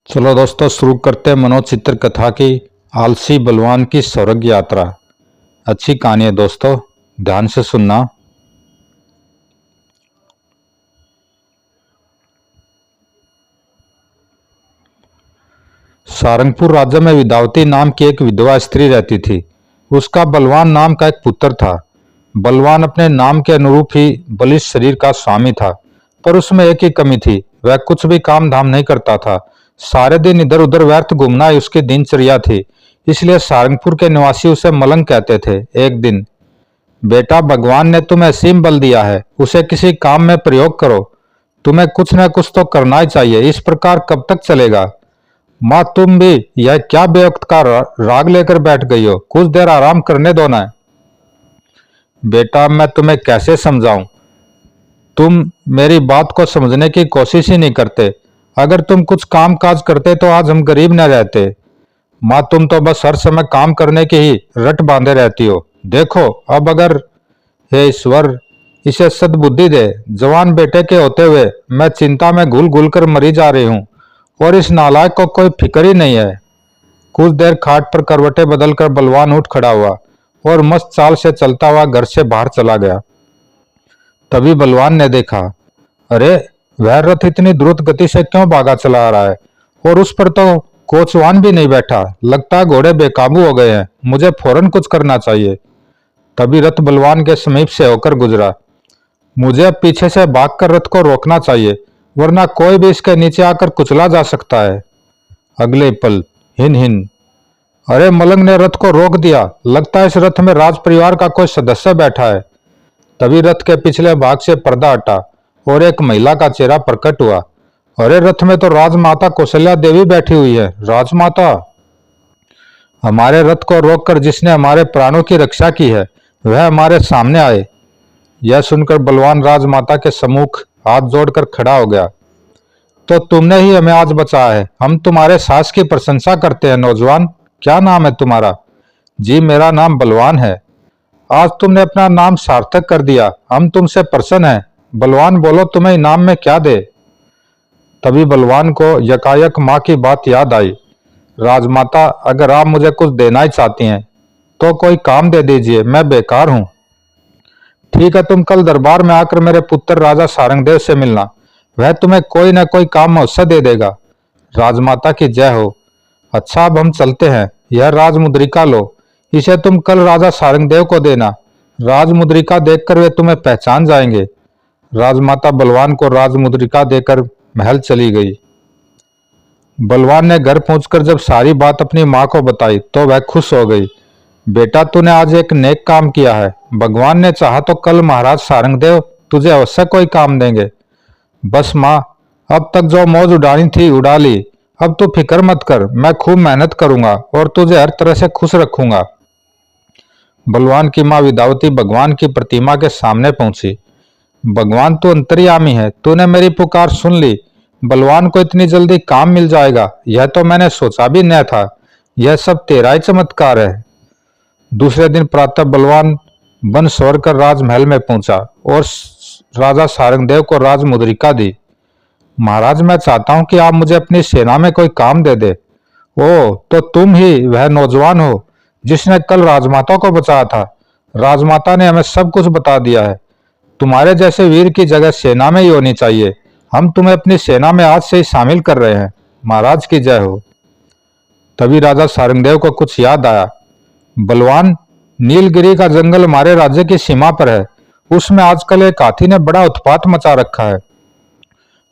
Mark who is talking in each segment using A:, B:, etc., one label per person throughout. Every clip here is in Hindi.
A: चलो दोस्तों, शुरू करते हैं मनोचित्र कथा की आलसी बलवान की स्वर्ग यात्रा। अच्छी कहानी है दोस्तों, ध्यान से सुनना। सारंगपुर राज्य में विद्यावती नाम की एक विधवा स्त्री रहती थी। उसका बलवान नाम का एक पुत्र था। बलवान अपने नाम के अनुरूप ही बलिष्ठ शरीर का स्वामी था, पर उसमें एक ही कमी थी, वह कुछ भी काम धाम नहीं करता था। सारे दिन इधर उधर व्यर्थ घूमना ही उसकी दिनचर्या थी, इसलिए सारंगपुर के निवासी उसे मलंग कहते थे। एक दिन, बेटा, भगवान ने तुम्हें असीम बल दिया है, उसे किसी काम में प्रयोग करो। तुम्हें कुछ न कुछ तो करना ही चाहिए, इस प्रकार कब तक चलेगा? माँ, तुम भी यह क्या बेवक्त का राग लेकर बैठ गई हो? कुछ देर आराम करने दो ना। बेटा, मैं तुम्हें कैसे समझाऊं? तुम मेरी बात को समझने की कोशिश ही नहीं करते। अगर तुम कुछ काम काज करते तो आज हम गरीब न रहते। माँ, तुम तो बस हर समय काम करने की ही रट बांधे रहती हो। देखो अब, अगर हे ईश्वर इसे सद्बुद्धि दे। जवान बेटे के होते हुए मैं चिंता में घुल घुल कर मरी जा रही हूँ, और इस नालायक को कोई फिक्र ही नहीं है। कुछ देर खाट पर करवटें बदलकर बलवान उठ खड़ा हुआ और मस्त चाल से चलता हुआ घर से बाहर चला गया। तभी बलवान ने देखा, अरे, वह रथ इतनी द्रुत गति से क्यों भागा चला आ रहा है, और उस पर तो कोचवान भी नहीं बैठा। लगता है घोड़े बेकाबू हो गए हैं, मुझे फौरन कुछ करना चाहिए। तभी रथ बलवान के समीप से होकर गुजरा। मुझे अब पीछे से भागकर रथ को रोकना चाहिए, वरना कोई भी इसके नीचे आकर कुचला जा सकता है। अगले पल, हिन हिन, अरे, मलंग ने रथ को रोक दिया। लगता है इस रथ में राज परिवार का कोई सदस्य बैठा है। तभी रथ के पिछले भाग से पर्दा हटा और एक महिला का चेहरा प्रकट हुआ। अरे, रथ में तो राजमाता कौशल्या देवी बैठी हुई है। राजमाता, हमारे रथ को रोककर जिसने हमारे प्राणों की रक्षा की है, वह हमारे सामने आए। यह सुनकर बलवान राजमाता के सम्मुख हाथ जोड़कर खड़ा हो गया। तो तुमने ही हमें आज बचाया है, हम तुम्हारे साहस की प्रशंसा करते हैं। नौजवान, क्या नाम है तुम्हारा? जी, मेरा नाम बलवान है। आज तुमने अपना नाम सार्थक कर दिया, हम तुमसे प्रसन्न हैं। बलवान, बोलो, तुम्हें इनाम में क्या दे? तभी बलवान को यकायक माँ की बात याद आई। राजमाता, अगर आप मुझे कुछ देना ही चाहती हैं तो कोई काम दे दीजिए, मैं बेकार हूँ। ठीक है, तुम कल दरबार में आकर मेरे पुत्र राजा सारंगदेव से मिलना, वह तुम्हें कोई न कोई काम अवश्य दे देगा। राजमाता की जय हो। अच्छा, अब हम चलते हैं। यह राजमुद्रिका लो, इसे तुम कल राजा सारंगदेव को देना। राजमुद्रिका देखकर वे तुम्हें पहचान जाएंगे। राजमाता बलवान को राजमुद्रिका देकर महल चली गई। बलवान ने घर पहुंचकर जब सारी बात अपनी माँ को बताई तो वह खुश हो गई। बेटा, तूने आज एक नेक काम किया है। भगवान ने चाहा तो कल महाराज सारंगदेव तुझे अवश्य कोई काम देंगे। बस माँ, अब तक जो मौज उड़ानी थी उड़ा ली। अब तू फिक्र मत कर, मैं खूब मेहनत करूंगा और तुझे हर तरह से खुश रखूंगा। बलवान की माँ विद्यावती भगवान की प्रतिमा के सामने पहुंची। भगवान, तू अंतर्यामी है, तूने मेरी पुकार सुन ली। बलवान को इतनी जल्दी काम मिल जाएगा, यह तो मैंने सोचा भी न था। यह सब तेरा ही चमत्कार है। दूसरे दिन प्रातः बलवान वन सवर कर राजमहल में पहुंचा और राजा सारंगदेव को राजमुद्रिका दी। महाराज, मैं चाहता हूं कि आप मुझे अपनी सेना में कोई काम दे दे। ओ, तो तुम ही वह नौजवान हो जिसने कल राजमाता को बचाया था। राजमाता ने हमें सब कुछ बता दिया है। तुम्हारे जैसे वीर की जगह सेना में ही होनी चाहिए। हम तुम्हें अपनी सेना में आज से ही शामिल कर रहे हैं। महाराज की जय हो। तभी राजा सारंगदेव को कुछ याद आया। बलवान, नीलगिरी का जंगल हमारे राज्य की सीमा पर है। उसमें आजकल एक हाथी ने बड़ा उत्पात मचा रखा है।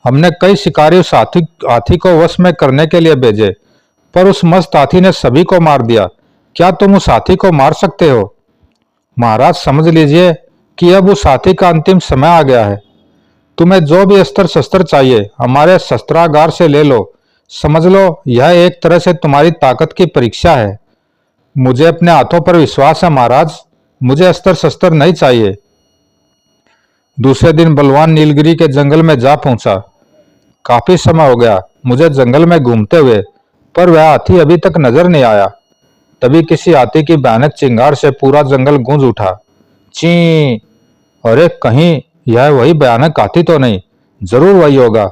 A: हमने कई शिकारी उस हाथी को वश में करने के लिए भेजे, पर उस मस्त हाथी ने सभी को मार दिया। क्या तुम उस हाथी को मार सकते हो? महाराज, समझ लीजिए कि अब उस हाथी का अंतिम समय आ गया है। तुम्हें जो भी अस्त्र शस्त्र चाहिए हमारे शस्त्रागार से ले लो। समझ लो यह एक तरह से तुम्हारी ताकत की परीक्षा है। मुझे अपने हाथों पर विश्वास है महाराज, मुझे अस्त्र शस्त्र नहीं चाहिए। दूसरे दिन बलवान नीलगिरी के जंगल में जा पहुंचा। काफी समय हो गया मुझे जंगल में घूमते हुए, पर वह हाथी अभी तक नजर नहीं आया। तभी किसी हाथी की भयानक चिंगार से पूरा जंगल गूंज उठा। ची! अरे, कहीं यह वही भयानक हाथी तो नहीं? जरूर वही होगा।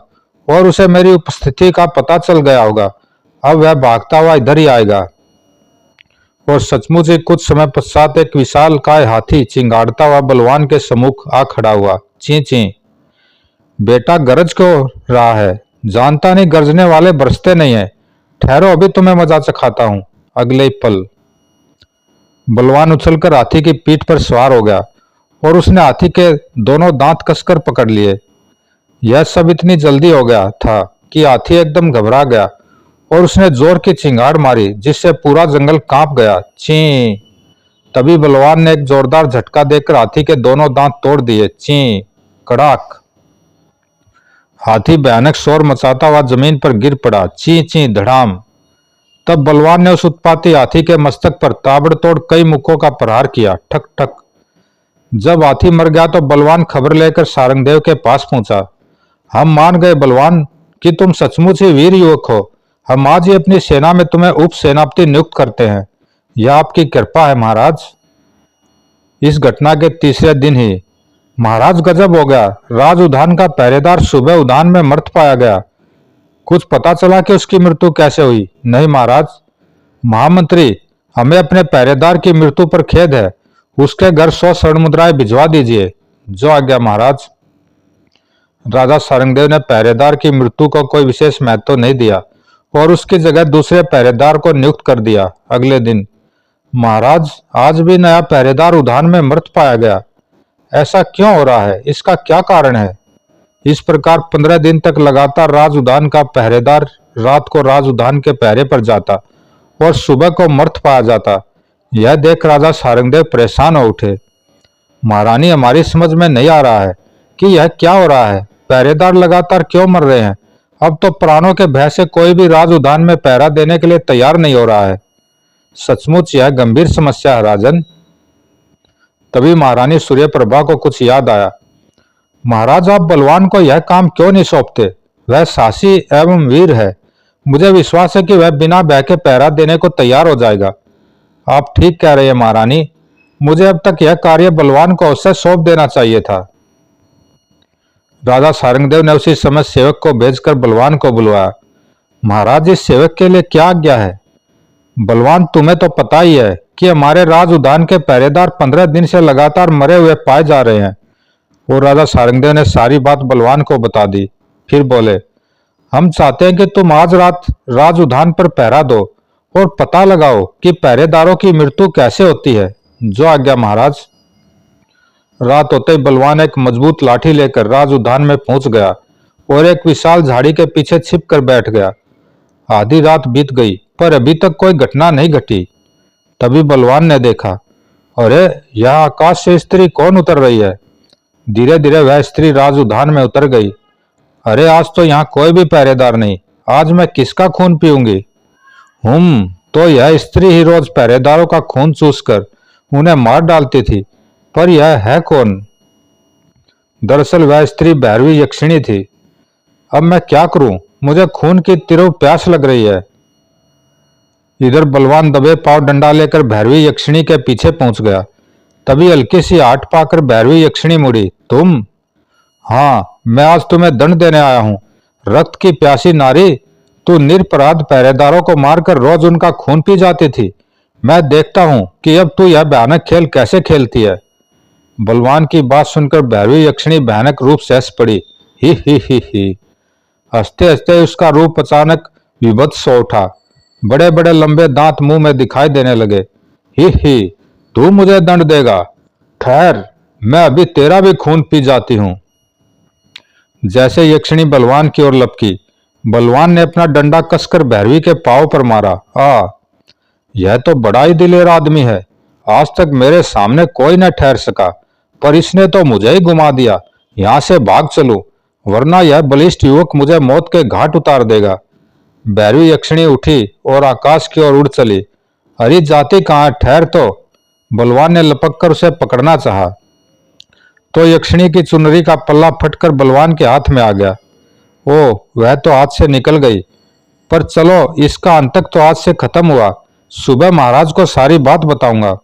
A: और उसे मेरी उपस्थिति का पता चल गया होगा। अब वह भागता हुआ इधर ही आएगा। और सचमुच ही कुछ समय पश्चात एक विशालकाय हाथी चिंगाड़ता हुआ बलवान के सम्मुख आ खड़ा हुआ। ची ची। बेटा गरज क्यों रहा है? जानता नहीं गरजने वाले बरसते नहीं है। ठहरो, अभी तुम्हें मजा चखाता हूं। अगले ही पल बलवान उछलकर हाथी की पीठ पर सवार हो गया और उसने हाथी के दोनों दांत कसकर पकड़ लिए। यह सब इतनी जल्दी हो गया था कि हाथी एकदम घबरा गया और उसने जोर की चिंगाड़ मारी जिससे पूरा जंगल कांप गया। ची। तभी बलवान ने एक जोरदार झटका देकर हाथी के दोनों दांत तोड़ दिए। ची। कड़ाक। हाथी भयानक शोर मचाता हुआ जमीन पर गिर पड़ा। ची ची धड़ाम। तब बलवान ने उस उत्पाती हाथी के मस्तक पर ताबड़तोड़ कई मुक्कों का प्रहार किया। ठक ठक। जब हाथी मर गया तो बलवान खबर लेकर सारंगदेव के पास पहुंचा। हम मान गए बलवान कि तुम सचमुच ही वीर युवक हो। हम आज ही अपनी सेना में तुम्हें उप सेनापति नियुक्त करते हैं। यह आपकी कृपा है महाराज। इस घटना के तीसरे दिन ही महाराज गजब हो गया। राज उद्यान का पहरेदार सुबह उद्यान में मृत पाया गया। कुछ पता चला कि उसकी मृत्यु कैसे हुई? नहीं महाराज। महामंत्री, हमें अपने पहरेदार की मृत्यु पर खेद है। उसके घर 100 स्वर्ण मुद्राएं भिजवा दीजिए। जो आज्ञा महाराज। राजा सारंगदेव ने पहरेदार की मृत्यु को कोई विशेष महत्व नहीं दिया और उसकी जगह दूसरे पहरेदार को नियुक्त कर दिया। अगले दिन महाराज, आज भी नया पहरेदार उद्यान में मृत पाया गया। ऐसा क्यों हो रहा है? इसका क्या कारण है? इस प्रकार 15 दिन तक लगातार राज उद्यान का पहरेदार रात को राज उद्यान के पहरे पर जाता और सुबह को मृत पाया जाता। यह देख राजा सारंगदेव परेशान हो उठे। महारानी, हमारी समझ में नहीं आ रहा है कि यह क्या हो रहा है। पहरेदार लगातार क्यों मर रहे हैं? अब तो प्राणों के भय से कोई भी राज उद्यान में पहरा देने के लिए तैयार नहीं हो रहा है। सचमुच यह गंभीर समस्या है राजन। तभी महारानी सूर्यप्रभा को कुछ याद आया। महाराज, आप बलवान को यह काम क्यों नहीं सौंपते? वह साहसी एवं वीर है। मुझे विश्वास है कि वह बिना भय के पहरा देने को तैयार हो जाएगा। आप ठीक कह रहे हैं महारानी। मुझे अब तक यह कार्य बलवान को अवश्य सौंप देना चाहिए था। राजा सारंगदेव ने उसी समय सेवक को भेजकर बलवान को बुलवाया। महाराज, इस सेवक के लिए क्या आज्ञा है? बलवान, तुम्हें तो पता ही है कि हमारे राज उद्यान के पहरेदार 15 दिन से लगातार मरे हुए पाए जा रहे हैं। और राजा सारंगदेव ने सारी बात बलवान को बता दी। फिर बोले, हम चाहते हैं कि तुम आज रात राज उद्यान पर पहरा दो और पता लगाओ कि पहरेदारों की मृत्यु कैसे होती है। जो आज्ञा महाराज। रात होते ही बलवान एक मजबूत लाठी लेकर राज उद्यान में पहुंच गया और एक विशाल झाड़ी के पीछे छिप कर बैठ गया। आधी रात बीत गई पर अभी तक कोई घटना नहीं घटी। तभी बलवान ने देखा, अरे यह आकाश से स्त्री कौन उतर रही है? धीरे धीरे वह स्त्री राज उद्यान में उतर गई। अरे आज तो यहाँ कोई भी पहरेदार नहीं। आज मैं किसका खून पीऊंगी? तो यह स्त्री ही रोज पहरेदारों का खून चूसकर उन्हें मार डालती थी। पर यह है कौन? दरअसल वह स्त्री भैरवी यक्षिणी थी। अब मैं क्या करूं? मुझे खून की तीव्र प्यास लग रही है। इधर बलवान दबे पांव डंडा लेकर भैरवी यक्षिणी के पीछे पहुंच गया। तभी हल्की सी आट पाकर भैरवी यक्षिणी मुड़ी। तुम? हाँ, मैं आज तुम्हें दंड देने आया हूं। रक्त की प्यासी नारी, तू निरपराध पहरेदारों को मारकर रोज उनका खून पी जाती थी। मैं देखता हूं कि अब तू यह भयानक खेल कैसे खेलती है। बलवान की बात सुनकर भैरवी यक्षिणी भयानक रूप से हंस पड़ी। ही। हंसते हंसते उसका रूप अचानक विभत्स हो उठा। बड़े बड़े लंबे दांत मुंह में दिखाई देने लगे। ही, तू मुझे दंड देगा? ठहर, मैं अभी तेरा भी खून पी जाती हूं। जैसे यक्षिणी बलवान की ओर लपकी, बलवान ने अपना डंडा कसकर भैरवी के पांव पर मारा। यह तो बड़ा ही दिलेर आदमी है। आज तक मेरे सामने कोई न ठहर सका, पर इसने तो मुझे ही घुमा दिया। यहां से भाग चलूं, वरना यह बलिष्ठ युवक मुझे मौत के घाट उतार देगा। भैरवी यक्षिणी उठी और आकाश की ओर उड़ चली। अरे जाती कहाँ? ठहर तो। बलवान ने लपक कर उसे पकड़ना चाहा तो यक्षिणी की चुनरी का पल्ला फटकर बलवान के हाथ में आ गया। वह तो हाथ से निकल गई। पर चलो, इसका अंतक तो आज से खत्म हुआ। सुबह महाराज को सारी बात बताऊंगा।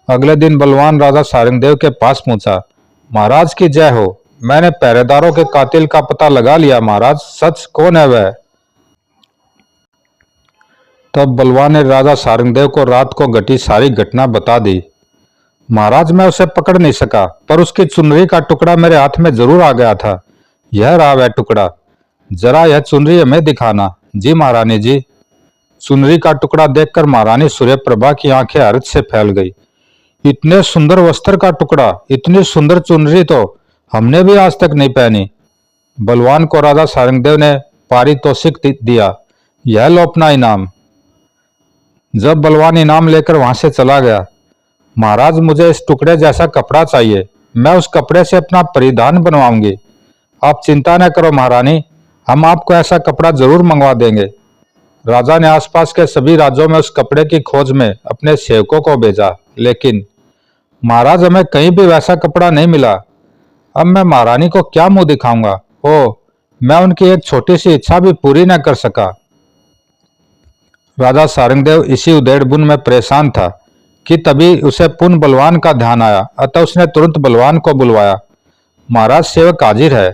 A: अगले दिन बलवान राजा सारंगदेव के पास पहुंचा। महाराज की जय हो। मैंने पहरेदारों के कातिल का पता लगा लिया महाराज। सच कौन है वह? तब बलवान ने राजा सारंगदेव को रात को घटी सारी घटना बता दी। महाराज, मैं उसे पकड़ नहीं सका, पर उसकी चुनरी का टुकड़ा मेरे हाथ में जरूर आ गया था। यह रहा वह टुकड़ा। जरा यह चुनरी हमें दिखाना। जी महारानी जी। चुनरी का टुकड़ा देखकर महारानी सूर्यप्रभा की आंखें हर्ष से फैल गई। इतने सुंदर वस्त्र का टुकड़ा, इतनी सुंदर चुनरी तो हमने भी आज तक नहीं पहनी। बलवान को राजा सारंगदेव ने पारितोषिक दिया। यह लो अपना इनाम। जब बलवान इनाम लेकर वहां से चला गया, महाराज मुझे इस टुकड़े जैसा कपड़ा चाहिए, मैं उस कपड़े से अपना परिधान बनवाऊंगी। आप चिंता न करो महारानी, हम आपको ऐसा कपड़ा जरूर मंगवा देंगे। राजा ने आसपास के सभी राज्यों में उस कपड़े की खोज में अपने सेवकों को भेजा, लेकिन महाराज हमें कहीं भी वैसा कपड़ा नहीं मिला। अब मैं महारानी को क्या मुंह दिखाऊंगा? ओ, मैं उनकी एक छोटी सी इच्छा भी पूरी न कर सका। राजा सारंगदेव इसी उधेड़बुन में परेशान था कि तभी उसे पुनः बलवान का ध्यान आया। अतः उसने तुरंत बलवान को बुलवाया। महाराज, सेवक हाजिर है।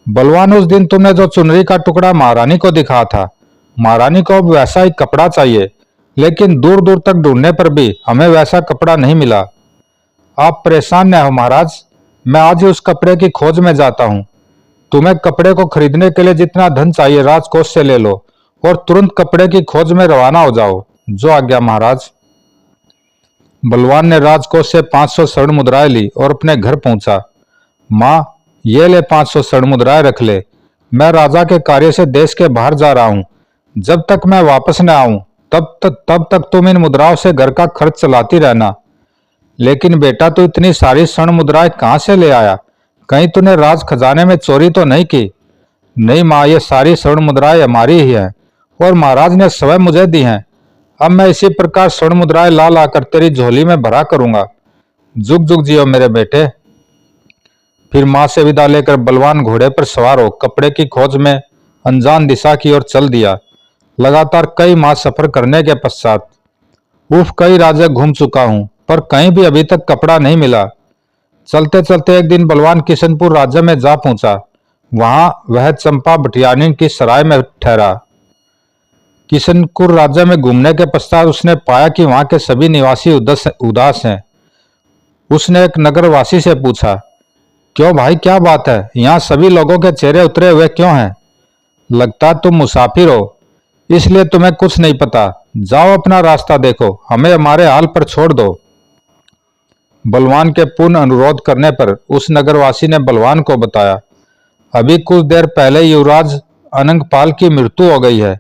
A: बलवान, उस दिन तुमने जो चुनरी का टुकड़ा महारानी को दिखाया था, महारानी को अब वैसा ही कपड़ा चाहिए, लेकिन दूर दूर तक ढूंढने पर भी हमें वैसा कपड़ा नहीं मिला। आप परेशान न हो महाराज, मैं आज ही उस कपड़े की खोज में जाता हूँ। तुम्हें कपड़े को खरीदने के लिए जितना धन चाहिए राजकोष से ले लो और तुरंत कपड़े की खोज में रवाना हो जाओ। जो आज्ञा महाराज। बलवान ने राजकोष से 500 स्वर्ण मुद्राएं ली और अपने घर पहुंचा। माँ, ये ले 500 स्वर्ण मुद्राएं रख ले। मैं राजा के कार्य से देश के बाहर जा रहा हूँ। जब तक मैं वापस न आऊं तब तक तुम इन मुद्राओं से घर का खर्च चलाती रहना। लेकिन बेटा, तू इतनी सारी स्वर्ण मुद्राएं कहाँ से ले आया? कहीं तूने राज खजाने में चोरी तो नहीं की? नहीं माँ, ये सारी स्वर्ण मुद्राएं हमारी ही हैं और महाराज ने स्वयं मुझे दी हैं। अब मैं इसी प्रकार स्वर्ण मुद्राएं ला लाकर तेरी झोली में भरा करूंगा। जुग जुग जियो मेरे बेटे। फिर माँ से विदा लेकर बलवान घोड़े पर सवार हो कपड़े की खोज में अनजान दिशा की ओर चल दिया। लगातार कई माह सफर करने के पश्चात कई राज्य घूम चुका हूं, पर कहीं भी अभी तक कपड़ा नहीं मिला। चलते चलते एक दिन बलवान किशनपुर राज्य में जा पहुंचा। वहां वह चंपा भटियानी की सराय में ठहरा। किशनपुर राज्य में घूमने के पश्चात उसने पाया कि वहां के सभी निवासी उदास हैं। उसने एक नगरवासी से पूछा, क्यों भाई, क्या बात है? यहाँ सभी लोगों के चेहरे उतरे हुए क्यों हैं? लगता तुम मुसाफिर हो, इसलिए तुम्हें कुछ नहीं पता। जाओ अपना रास्ता देखो, हमें हमारे हाल पर छोड़ दो। बलवान के पूर्ण अनुरोध करने पर उस नगरवासी ने बलवान को बताया, अभी कुछ देर पहले युवराज अनंगपाल की मृत्यु हो गई है।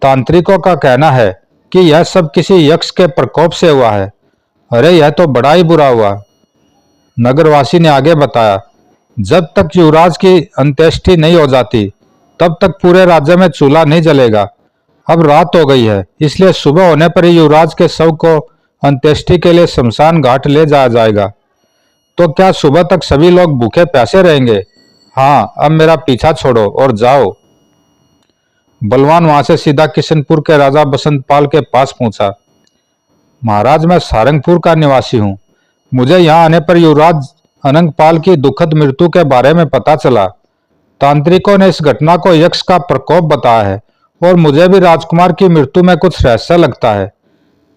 A: तांत्रिकों का कहना है कि यह सब किसी यक्ष के प्रकोप से हुआ है। अरे, यह तो बड़ा ही बुरा हुआ। नगरवासी ने आगे बताया, जब तक युवराज की अंत्येष्टि नहीं हो जाती तब तक पूरे राज्य में चूल्हा नहीं जलेगा। अब रात हो गई है, इसलिए सुबह होने पर ही युवराज के शव को अंत्येष्टि के लिए शमशान घाट ले जाया जाएगा। तो क्या सुबह तक सभी लोग भूखे प्यासे रहेंगे? हाँ, अब मेरा पीछा छोड़ो और जाओ। बलवान वहां से सीधा किशनपुर के राजा बसंतपाल के पास पहुंचा। महाराज, मैं सारंगपुर का निवासी हूँ। मुझे यहाँ आने पर युवराज अनंगपाल की दुखद मृत्यु के बारे में पता चला। तांत्रिकों ने इस घटना को यक्ष का प्रकोप बताया है और मुझे भी राजकुमार की मृत्यु में कुछ रहस्य लगता है।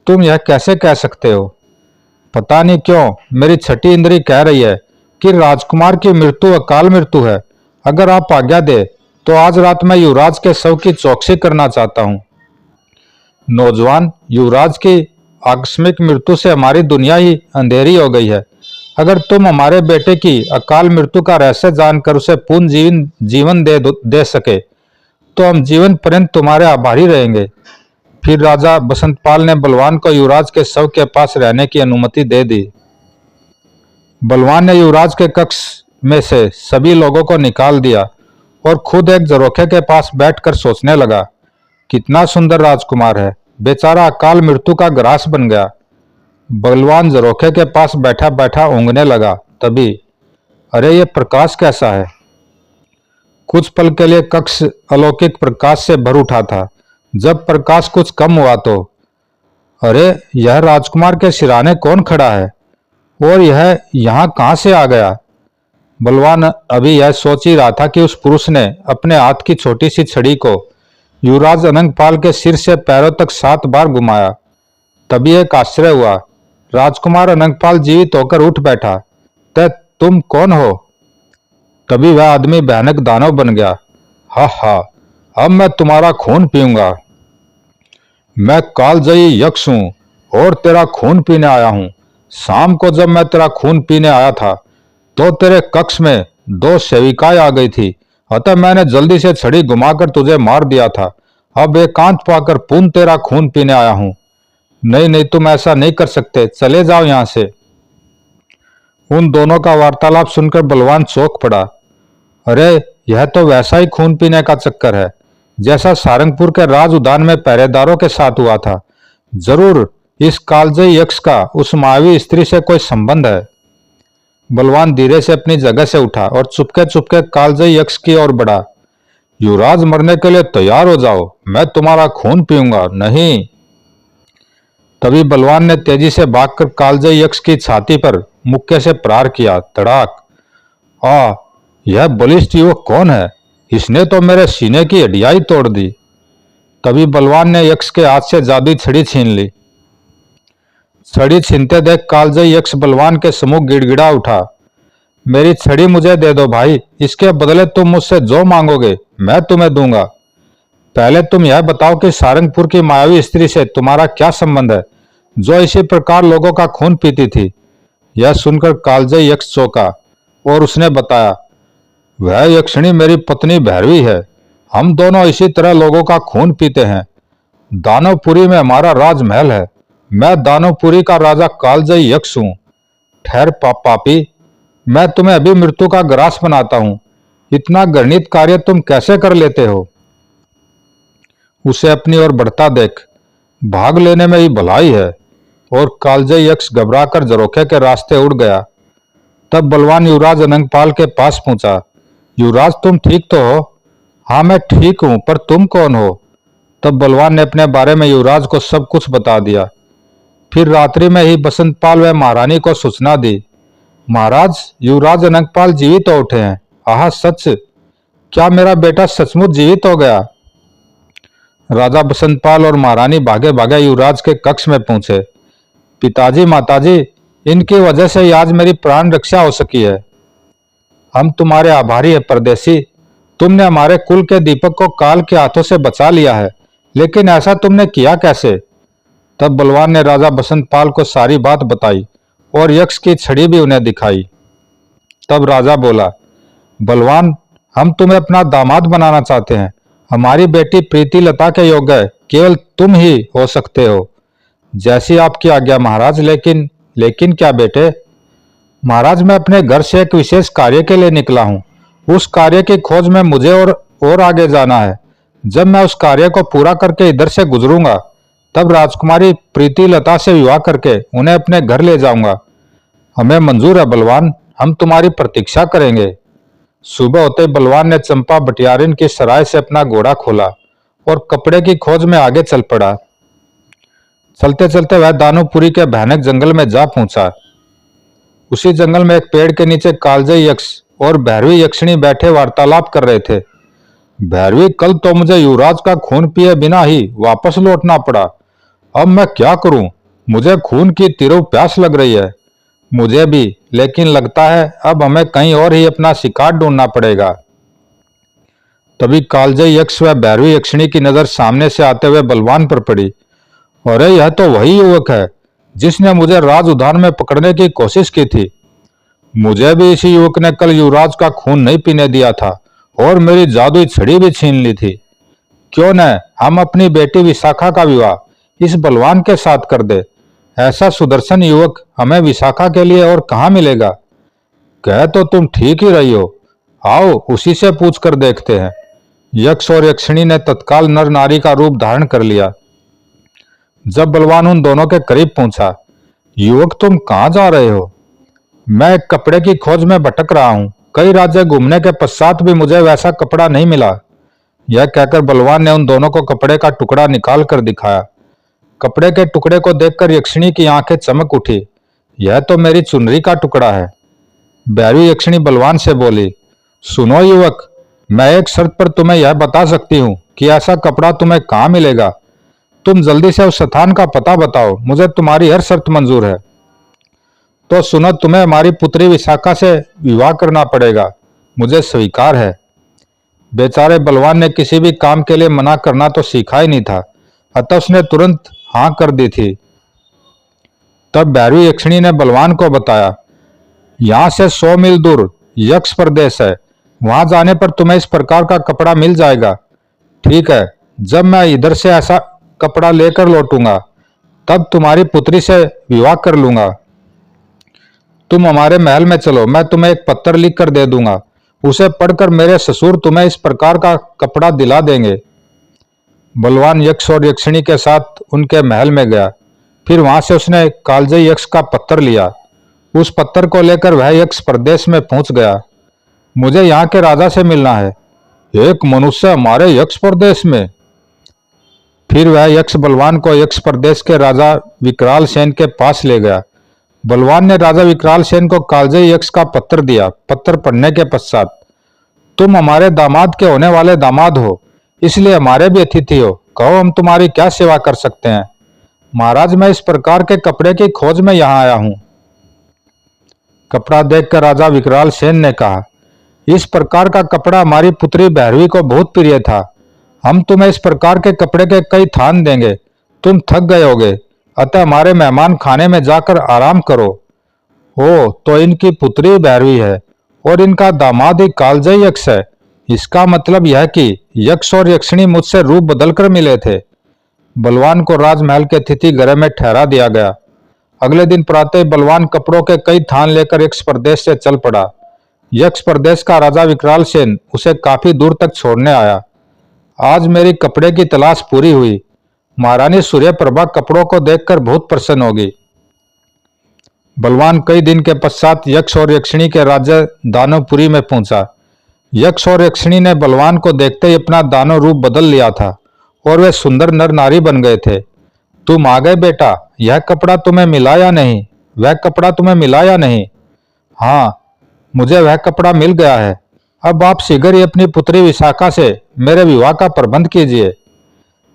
A: तुम यह कैसे कह सकते हो? पता नहीं क्यों मेरी छठी इंद्री कह रही है कि राजकुमार की मृत्यु अकाल मृत्यु है। अगर आप आज्ञा दे तो आज रात मैं युवराज के शव की चौकसी करना चाहता हूँ। नौजवान, युवराज की आकस्मिक मृत्यु से हमारी दुनिया ही अंधेरी हो गई है। अगर तुम हमारे बेटे की अकाल मृत्यु का रहस्य जानकर उसे पूर्ण जीवन दे सके तो हम जीवन पर्यंत तुम्हारे आभारी रहेंगे। फिर राजा बसंतपाल ने बलवान को युवराज के शव के पास रहने की अनुमति दे दी। बलवान ने युवराज के कक्ष में से सभी लोगों को निकाल दिया और खुद एक झरोखे के पास बैठकर सोचने लगा, कितना सुंदर राजकुमार है, बेचारा अकाल मृत्यु का ग्रास बन गया। बलवान झरोखे के पास बैठा बैठा ऊँघने लगा। तभी, अरे ये प्रकाश कैसा है? कुछ पल के लिए कक्ष अलौकिक प्रकाश से भर उठा था। जब प्रकाश कुछ कम हुआ तो, अरे यह राजकुमार के सिराने कौन खड़ा है और यह यहाँ कहाँ से आ गया? बलवान अभी यह सोच ही रहा था कि उस पुरुष ने अपने हाथ की छोटी सी छड़ी को युवराज अनंगपाल के सिर से पैरों तक 7 बार घुमाया। तभी एक आश्चर्य हुआ। राजकुमार अनंगपाल जीवित होकर उठ बैठा। ते तुम कौन हो? तभी वह आदमी भयानक दानव बन गया। हा हा, अब मैं तुम्हारा खून पीऊंगा। मैं कालजयी यक्ष हूं और तेरा खून पीने आया हूं। शाम को जब मैं तेरा खून पीने आया था तो तेरे कक्ष में 2 सेविकाएं आ गई थी, अतः मैंने जल्दी से छड़ी घुमाकर तुझे मार दिया था। अब एकांत पाकर पुनः तेरा खून पीने आया हूं। नहीं नहीं, तुम ऐसा नहीं कर सकते, चले जाओ यहां से। उन दोनों का वार्तालाप सुनकर बलवान चौंक पड़ा। अरे, यह तो वैसा ही खून पीने का चक्कर है जैसा सारंगपुर के राज उद्यान में पहरेदारों के साथ हुआ था। जरूर इस कालजयी यक्ष का उस मायावी स्त्री से कोई संबंध है। बलवान धीरे से अपनी जगह से उठा और चुपके चुपके कालजयी यक्ष की ओर बढ़ा। युवराज, मरने के लिए तैयार हो जाओ, मैं तुम्हारा खून पीऊंगा नहीं। तभी बलवान ने तेजी से भागकर कालजयी यक्ष की छाती पर मुक्के से प्रहार किया। धड़ाक। आ, यह बलिष्ठ युवक कौन है? इसने तो मेरे सीने की हड्डियां ही तोड़ दी। तभी बलवान ने यक्ष के हाथ से जादुई छड़ी छीन ली। छड़ी छीनते देख कालजयी यक्ष बलवान के सम्मुख गिड़गिड़ा उठा। मेरी छड़ी मुझे दे दो भाई, इसके बदले तुम मुझसे जो मांगोगे मैं तुम्हें दूंगा। पहले तुम यह बताओ कि सारंगपुर की मायावी स्त्री से तुम्हारा क्या संबंध है जो इसी प्रकार लोगों का खून पीती थी? यह सुनकर कालजयी यक्ष चौंका और उसने बताया, वह यक्षिणी मेरी पत्नी भैरवी है। हम दोनों इसी तरह लोगों का खून पीते हैं। दानवपुरी में हमारा राजमहल है। मैं दानवपुरी का राजा कालजयी यक्ष हूँ। ठहर पापी, मैं तुम्हें अभी मृत्यु का ग्रास बनाता हूँ। इतना घृणित कार्य तुम कैसे कर लेते हो? उसे अपनी ओर बढ़ता देख भाग लेने में ही भलाई है। और कालजयी यक्ष घबराकर झरोखे के रास्ते उड़ गया। तब बलवान युवराज अनंगपाल के पास पहुंचा। युवराज, तुम ठीक तो हो? हाँ, मैं ठीक हूं, पर तुम कौन हो? तब बलवान ने अपने बारे में युवराज को सब कुछ बता दिया। फिर रात्रि में ही बसंतपाल व महारानी को सूचना दी। महाराज, युवराज अनंगपाल जीवित हो उठे हैं। आह, सच? क्या मेरा बेटा सचमुच जीवित हो गया? राजा बसंतपाल और महारानी भागे भागे युवराज के कक्ष में पहुंचे। पिताजी, माताजी, इनकी वजह से ही आज मेरी प्राण रक्षा हो सकी है। हम तुम्हारे आभारी है परदेसी। तुमने हमारे कुल के दीपक को काल के हाथों से बचा लिया है, लेकिन ऐसा तुमने किया कैसे? तब बलवान ने राजा बसंतपाल को सारी बात बताई और यक्ष की छड़ी भी उन्हें दिखाई। तब राजा बोला, बलवान, हम तुम्हें अपना दामाद बनाना चाहते हैं। हमारी बेटी प्रीति लता के योग्य केवल तुम ही हो सकते हो। जैसी आपकी आज्ञा महाराज। लेकिन क्या बेटे? महाराज, मैं अपने घर से एक विशेष कार्य के लिए निकला हूँ। उस कार्य की खोज में मुझे और आगे जाना है। जब मैं उस कार्य को पूरा करके इधर से गुजरूंगा तब राजकुमारी प्रीति लता से विवाह करके उन्हें अपने घर ले जाऊंगा। हमें मंजूर है बलवान, हम तुम्हारी प्रतीक्षा करेंगे। सुबह होते ही बलवान ने चंपा बटियारिन की सराय से अपना घोड़ा खोला और कपड़े की खोज में आगे चल पड़ा। चलते चलते वह दानवपुरी के भयानक जंगल में जा पहुंचा। उसी जंगल में एक पेड़ के नीचे कालजयी यक्ष और भैरवी यक्षिणी बैठे वार्तालाप कर रहे थे। भैरवी, कल तो मुझे युवराज का खून पिए बिना ही वापस लौटना पड़ा। अब मैं क्या करूं? मुझे खून की तीव्र प्यास लग रही है। मुझे भी, लेकिन लगता है अब हमें कहीं और ही अपना शिकार ढूंढना पड़ेगा। तभी कालजयी यक्ष व भैरवी यक्षिणी की नजर सामने से आते हुए बलवान पर पड़ी। अरे, यह तो वही युवक है जिसने मुझे राज उद्यान में पकड़ने की कोशिश की थी। मुझे भी इसी युवक ने कल युवराज का खून नहीं पीने दिया था और मेरी जादुई छड़ी भी छीन ली थी। क्यों न हम अपनी बेटी विशाखा का विवाह इस बलवान के साथ कर दे। ऐसा सुदर्शन युवक हमें विशाखा के लिए और कहाँ मिलेगा। कह तो तुम ठीक ही रही हो। आओ उसी से पूछ कर देखते हैं। यक्ष और यक्षिणी ने तत्काल नर नारी का रूप धारण कर लिया। जब बलवान उन दोनों के करीब पहुंचा, युवक, तुम कहाँ जा रहे हो? मैं एक कपड़े की खोज में भटक रहा हूँ। कई राज्य घूमने के पश्चात भी मुझे वैसा कपड़ा नहीं मिला। यह कहकर बलवान ने उन दोनों को कपड़े का टुकड़ा निकाल कर दिखाया। कपड़े के टुकड़े को देखकर यक्षिणी की आंखें चमक उठी। यह तो मेरी चुनरी का टुकड़ा है। भैरवी यक्षिणी बलवान से बोली, सुनो युवक, मैं एक शर्त पर तुम्हें यह बता सकती हूँ कि ऐसा कपड़ा तुम्हें कहाँ मिलेगा। तुम जल्दी से उस स्थान का पता बताओ, मुझे तुम्हारी हर शर्त मंजूर है। तो सुनो, तुम्हें हमारी पुत्री विशाखा से विवाह करना पड़ेगा, मुझे स्वीकार है। बेचारे बलवान ने किसी भी काम के लिए मना करना तो सीखा ही नहीं था, अतः उसने तुरंत हाँ कर दी थी। तब भैरवी यक्षिणी ने बलवान को बताया, यहाँ से 100 मील दूर यक्ष प्रदेश है, वहां जाने पर तुम्हें इस प्रकार का कपड़ा मिल जाएगा। ठीक है, जब मैं इधर से ऐसा कपड़ा लेकर लौटूंगा तब तुम्हारी पुत्री से विवाह कर लूंगा। तुम हमारे महल में चलो, मैं तुम्हें एक पत्र लिख कर दे दूंगा, उसे पढ़कर मेरे ससुर तुम्हें इस प्रकार का कपड़ा दिला देंगे। बलवान यक्ष और यक्षिणी के साथ उनके महल में गया। फिर वहां से उसने कालजयी यक्ष का पत्र लिया। उस पत्र को लेकर वह यक्ष प्रदेश में पहुंच गया। मुझे यहाँ के राजा से मिलना है। एक मनुष्य हमारे यक्ष प्रदेश में? फिर वह यक्ष बलवान को यक्ष प्रदेश के राजा विकराल सेन के पास ले गया। बलवान ने राजा विकराल सेन को कालजयी यक्ष का पत्र दिया। पत्र पढ़ने के पश्चात, तुम हमारे दामाद के होने वाले दामाद हो, इसलिए हमारे भी अतिथि हो, कहो हम तुम्हारी क्या सेवा कर सकते हैं। महाराज, मैं इस प्रकार के कपड़े की खोज में यहाँ आया हूँ। कपड़ा देखकर राजा विकराल सेन ने कहा, इस प्रकार का कपड़ा हमारी पुत्री भैरवी को बहुत प्रिय था। हम तुम्हें इस प्रकार के कपड़े के कई थान देंगे, तुम थक गए होगे, अतः हमारे मेहमान खाने में जाकर आराम करो। ओ, तो इनकी पुत्री भैरवी है और इनका दामाद ही कालजयी यक्ष है। इसका मतलब यह कि यक्ष और यक्षिणी मुझसे रूप बदलकर मिले थे। बलवान को राजमहल के अतिथि गृह में ठहरा दिया गया। अगले दिन प्रातः बलवान कपड़ों के कई थान लेकर यक्ष प्रदेश से चल पड़ा। यक्ष प्रदेश का राजा विकराल सेन उसे काफी दूर तक छोड़ने आया। आज मेरी कपड़े की तलाश पूरी हुई। महारानी सूर्यप्रभा कपड़ों को देखकर बहुत प्रसन्न होगी। बलवान कई दिन के पश्चात यक्ष और यक्षिणी के राज्य दानवपुरी में पहुंचा। यक्ष और यक्षिणी ने बलवान को देखते ही अपना दानव रूप बदल लिया था और वे सुंदर नर नारी बन गए थे। तुम आ गए बेटा, यह कपड़ा तुम्हें मिला या नहीं? वह कपड़ा तुम्हें मिला या नहीं? हाँ, मुझे वह कपड़ा मिल गया है। अब आप शीघ्र ही अपनी पुत्री विशाखा से मेरे विवाह का प्रबंध कीजिए।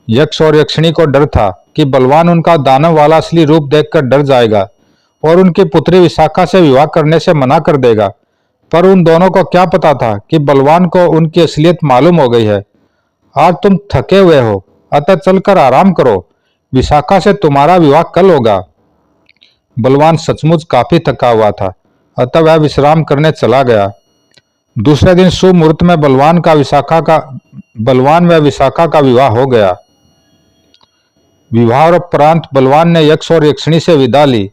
A: यक्ष और यक्षिणी को डर था कि बलवान उनका दानव वाला असली रूप देखकर डर जाएगा और उनकी पुत्री विशाखा से विवाह करने से मना कर देगा, पर उन दोनों को क्या पता था कि बलवान को उनकी असलियत मालूम हो गई है। आज तुम थके हुए हो, अतः चलकर आराम करो, विशाखा से तुम्हारा विवाह कल होगा। बलवान सचमुच काफी थका हुआ था, अतः वह विश्राम करने चला गया। दूसरे दिन शुभ मुहूर्त में बलवान व विशाखा का विवाह हो गया। विवाह उपरांत बलवान ने यक्ष और यक्षिणी से विदा ली।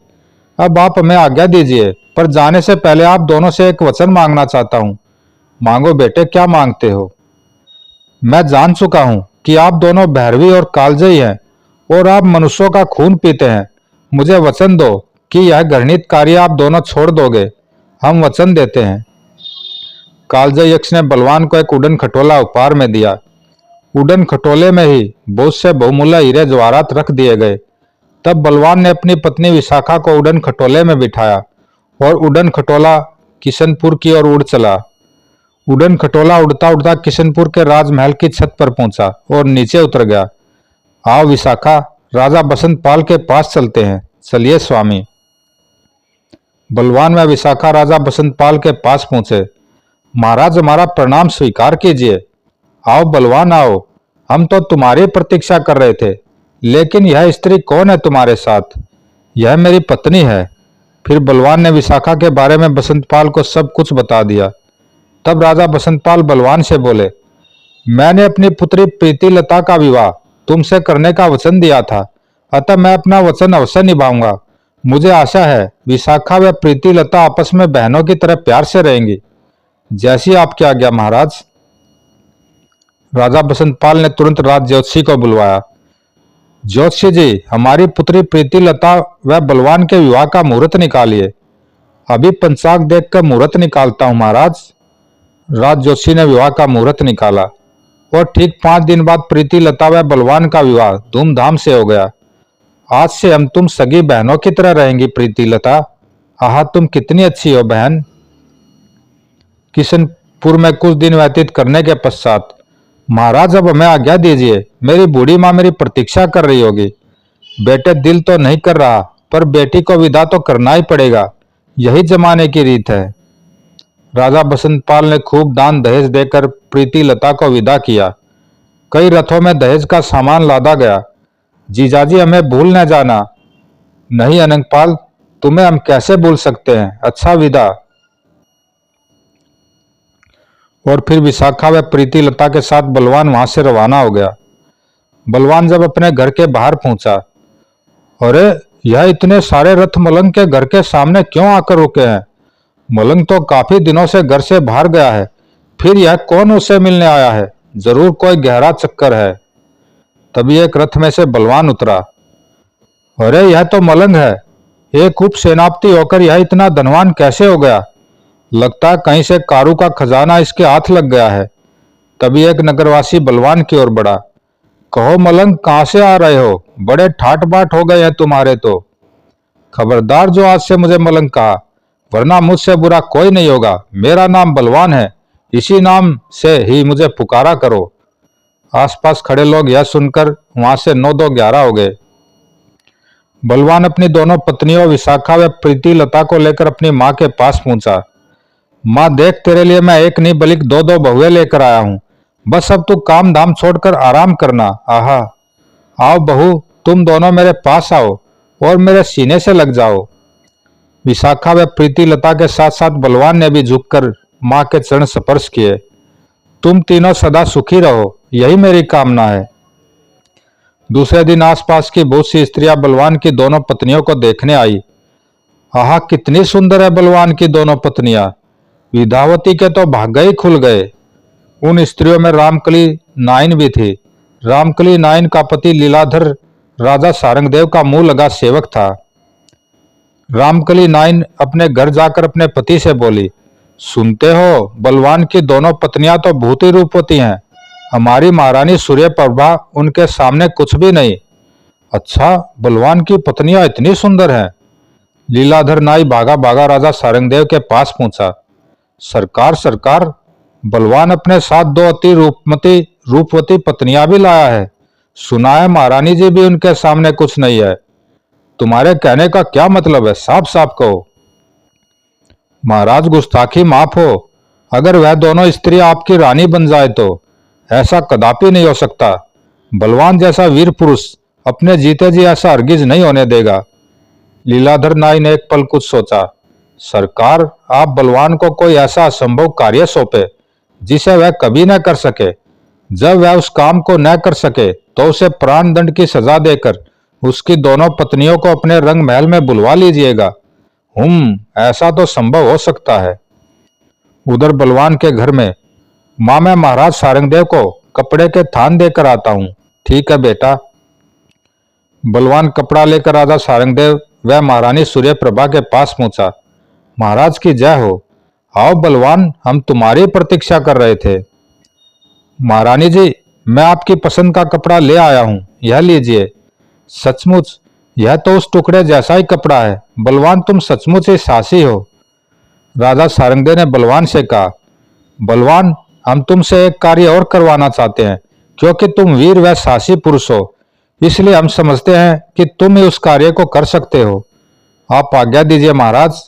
A: अब आप हमें आज्ञा दीजिए, पर जाने से पहले आप दोनों से एक वचन मांगना चाहता हूँ। मांगो बेटे, क्या मांगते हो? मैं जान चुका हूँ कि आप दोनों भैरवी और कालजयी हैं और आप मनुष्यों का खून पीते हैं। मुझे वचन दो कि यह घृणित कार्य आप दोनों छोड़ दोगे। हम वचन देते हैं। कालजयी यक्ष ने बलवान को एक उड़न खटोला उपहार में दिया। उड़न खटोले में ही बहुत से बहुमूल्य हीरे जवाहरात रख दिए गए। तब बलवान ने अपनी पत्नी विशाखा को उड़न खटोले में बिठाया और उड़न खटोला किशनपुर की ओर उड़ चला। उड़न खटोला उड़ता उड़ता किशनपुर के राजमहल की छत पर पहुंचा और नीचे उतर गया। आओ विशाखा, राजा बसंत पाल के पास चलते हैं। चलिए स्वामी। बलवान व विशाखा राजा बसंत पाल के पास पहुंचे। महाराज, हमारा प्रणाम स्वीकार कीजिए। आओ बलवान आओ, हम तो तुम्हारी प्रतीक्षा कर रहे थे। लेकिन यह स्त्री कौन है तुम्हारे साथ? यह मेरी पत्नी है। फिर बलवान ने विशाखा के बारे में बसंतपाल को सब कुछ बता दिया। तब राजा बसंतपाल बलवान से बोले, मैंने अपनी पुत्री प्रीतिलता का विवाह तुमसे करने का वचन दिया था, अतः मैं अपना वचन अवश्य निभाऊंगा। मुझे आशा है विशाखा व प्रीतिलता आपस में बहनों की तरह प्यार से रहेंगी। जैसी आपकी आज्ञा महाराज। राजा बसंतपाल ने तुरंत राज ज्योतिषी को बुलवाया। ज्योतिषी जी, हमारी पुत्री प्रीतिलता व बलवान के विवाह का मुहूर्त निकालिए। अभी पंचांग देखकर मुहूर्त निकालता हूँ महाराज। राज ज्योतिषी ने विवाह का मुहूर्त निकाला और ठीक 5 दिन बाद प्रीतिलता व बलवान का विवाह धूमधाम से हो गया। आज से हम तुम सगी बहनों की तरह रहेंगी प्रीतिलता। आहा, तुम कितनी अच्छी हो बहन। किशनपुर में कुछ दिन व्यतीत करने के पश्चात, महाराज अब हमें आज्ञा दीजिए, मेरी बूढ़ी माँ मेरी प्रतीक्षा कर रही होगी। बेटे दिल तो नहीं कर रहा, पर बेटी को विदा तो करना ही पड़ेगा, यही जमाने की रीत है। राजा बसंतपाल ने खूब दान दहेज देकर प्रीति लता को विदा किया। कई रथों में दहेज का सामान लादा गया। जीजाजी हमें भूल न जाना। नहीं अनंगपाल, तुम्हें हम कैसे भूल सकते हैं। अच्छा विदा। और फिर विशाखा व प्रीति लता के साथ बलवान वहां से रवाना हो गया। बलवान जब अपने घर के बाहर पहुंचा, अरे यह इतने सारे रथ मलंग के घर के सामने क्यों आकर रुके हैं? मलंग तो काफी दिनों से घर से बाहर गया है, फिर यह कौन उससे मिलने आया है? जरूर कोई गहरा चक्कर है। तभी एक रथ में से बलवान उतरा। अरे यह तो मलंग है, एक उप सेनापति होकर यह इतना धनवान कैसे हो गया? लगता है कहीं से कारू का खजाना इसके हाथ लग गया है। तभी एक नगरवासी बलवान की ओर बढ़ा। कहो मलंग, कहां से आ रहे हो? बड़े ठाट बाट हो गए हैं तुम्हारे तो। खबरदार जो आज से मुझे मलंग कहा, वरना मुझसे बुरा कोई नहीं होगा। मेरा नाम बलवान है, इसी नाम से ही मुझे पुकारा करो। आसपास खड़े लोग यह सुनकर वहां से 9-2-11 हो गए। बलवान अपनी दोनों पत्नियों विशाखा व प्रीति लता को लेकर अपनी माँ के पास पहुंचा। माँ देख, तेरे लिए मैं एक नहीं बल्कि 2-2 बहुएं लेकर आया हूँ। बस अब तू काम धाम छोड़कर आराम करना। आहा, आओ बहू, तुम दोनों मेरे पास आओ और मेरे सीने से लग जाओ। विशाखा व प्रीति लता के साथ साथ बलवान ने भी झुककर माँ के चरण स्पर्श किए। तुम तीनों सदा सुखी रहो, यही मेरी कामना है। दूसरे दिन आसपास की बहुत सी स्त्रियां बलवान की दोनों पत्नियों को देखने आई। आहा, कितनी सुंदर है बलवान की दोनों पत्नियां। विद्यावती के तो भाग्य ही खुल गए। उन स्त्रियों में रामकली नाइन भी थी। रामकली नाइन का पति लीलाधर राजा सारंगदेव का मुंह लगा सेवक था। रामकली नाइन अपने घर जाकर अपने पति से बोली, सुनते हो, बलवान की दोनों पत्नियां तो बहुत ही रूपवती हैं। हमारी महारानी सूर्यप्रभा उनके सामने कुछ भी नहीं। अच्छा, बलवान की पत्नियां इतनी सुंदर हैं। लीलाधर नाई भागा भागा राजा सारंगदेव के पास पहुंचा। सरकार सरकार, बलवान अपने साथ 2 अति रूपवती पत्नियां भी लाया है। सुना है महारानी जी भी उनके सामने कुछ नहीं है। तुम्हारे कहने का क्या मतलब है? साफ साफ कहो। महाराज, गुस्ताखी माफ हो। अगर वह दोनों स्त्रियां आपकी रानी बन जाए तो ऐसा कदापि नहीं हो सकता। बलवान जैसा वीर पुरुष अपने जीते जी ऐसा हरगिज नहीं होने देगा। लीलाधर नाई ने एक पल कुछ सोचा। सरकार, आप बलवान को कोई ऐसा असंभव कार्य सौंपे जिसे वह कभी न कर सके। जब वह उस काम को न कर सके तो उसे प्राण दंड की सजा देकर उसकी दोनों पत्नियों को अपने रंग महल में बुलवा लीजिएगा। ऐसा तो संभव हो सकता है। उधर बलवान के घर में, माँ, मैं महाराज सारंगदेव को कपड़े के थान देकर आता हूँ। ठीक है बेटा। बलवान कपड़ा लेकर राजा सारंगदेव व महारानी सूर्यप्रभा के पास पहुंचा। महाराज की जय हो। आओ बलवान, हम तुम्हारी प्रतीक्षा कर रहे थे। महारानी जी, मैं आपकी पसंद का कपड़ा ले आया हूँ, यह लीजिए। सचमुच यह तो उस टुकड़े जैसा ही कपड़ा है। बलवान, तुम सचमुच ही साहसी हो। राजा सारंगदेव ने बलवान से कहा, बलवान, हम तुमसे एक कार्य और करवाना चाहते हैं। क्योंकि तुम वीर व साहसी पुरुष हो, इसलिए हम समझते हैं कि तुम ही उस कार्य को कर सकते हो। आप आज्ञा दीजिए महाराज,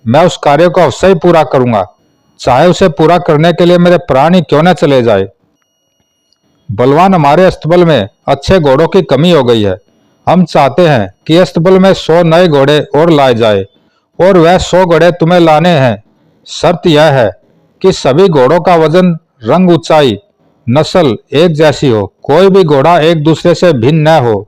A: मैं उस कार्य को अवश्य ही पूरा करूंगा, चाहे उसे पूरा करने के लिए मेरे प्राण ही क्यों न चले जाए। बलवान, हमारे अस्तबल में अच्छे घोड़ों की कमी हो गई है। हम चाहते हैं कि अस्तबल में 100 नए घोड़े और लाए जाए, और वह 100 घोड़े तुम्हें लाने हैं। शर्त यह है कि सभी घोड़ों का वजन, रंग, ऊंचाई, नस्ल एक जैसी हो। कोई भी घोड़ा एक दूसरे से भिन्न न हो।